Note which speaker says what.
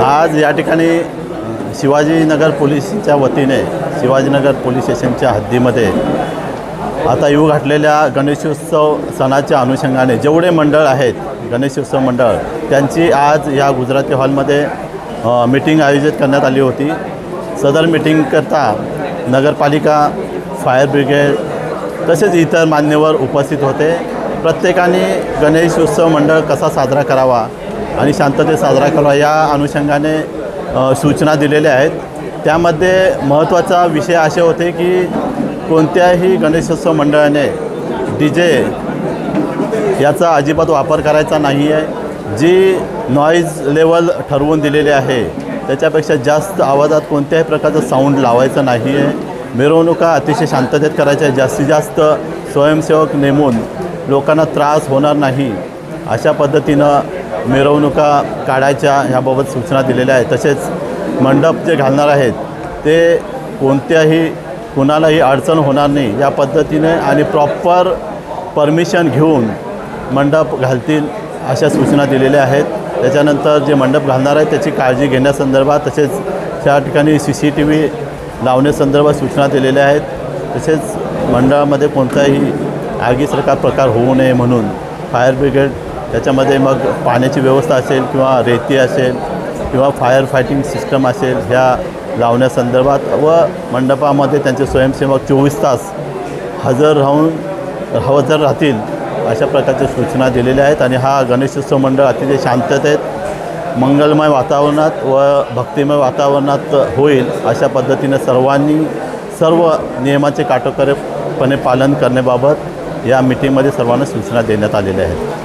Speaker 1: आज या ठिकाणी शिवाजीनगर पोलिसच्या वतीने शिवाजीनगर पोलीस स्टेशनच्या हद्दीमध्ये आता येऊ घातलेल्या गणेशोत्सव सणाच्या अनुषंगाने जेवढे मंडळ आहेत गणेशोत्सव मंडळ त्यांची आज या गुजराती हॉलमध्ये मीटिंग आयोजित करण्यात आली होती। सदर मीटिंगकरता नगरपालिका, फायर ब्रिगेड तसेच इतर मान्यवर उपस्थित होते। प्रत्येकाने गणेशोत्सव मंडळ कसा साजरा करावा आणि शांततेत साजरा करावा या अनुषंगाने सूचना दिलेल्या आहेत। त्यामध्ये महत्त्वाचा विषय असे होते की कोणत्याही गणेशोत्सव मंडळाने DJ याचा अजिबात वापर करायचा नाही आहे। जी नॉईज लेवल ठरवून दिलेली आहे त्याच्यापेक्षा जास्त आवाजात कोणत्याही प्रकारचं साऊंड लावायचं नाही आहे। मिरवणुका अतिशय शांततेत करायच्या, जास्तीत जास्त स्वयंसेवक नेमून लोकांना त्रास होणार नाही अशा पद्धतीनं मिरवणुका काढायच्या ह्याबाबत सूचना दिलेल्या आहेत। तसेच मंडप जे घालणार आहेत ते कोणत्याही कुणालाही अडचण होणार नाही या पद्धतीने आणि प्रॉपर परमिशन घेऊन मंडप घालतील अशा सूचना दिलेल्या आहेत। त्याच्यानंतर जे मंडप घालणार आहेत त्याची काळजी घेण्यासंदर्भात तसेच त्या ठिकाणी CCTV लावण्यासंदर्भात सूचना दिलेल्या आहेत। तसेच मंडळामध्ये कोणताही आगीसारखा प्रकार होऊ नये म्हणून फायर ब्रिगेड त्याच्यामध्ये मग पाण्याची व्यवस्था असेल किंवा रेती असेल किंवा फायर फायटिंग सिस्टम असेल ह्या लावण्यासंदर्भात व मंडपामध्ये त्यांचे स्वयंसेवक 24 तास हजर राहतील अशा प्रकारच्या सूचना दिलेल्या आहेत। आणि हा गणेशोत्सव मंडळ अतिशय शांततेत, मंगलमय वातावरणात व भक्तिमय वातावरणात होईल अशा पद्धतीने सर्वांनी सर्व नियमाचे काटेकोरपणे पालन करण्याबाबत या मीटिंगमध्ये सर्वांना सूचना देण्यात आलेल्या आहेत।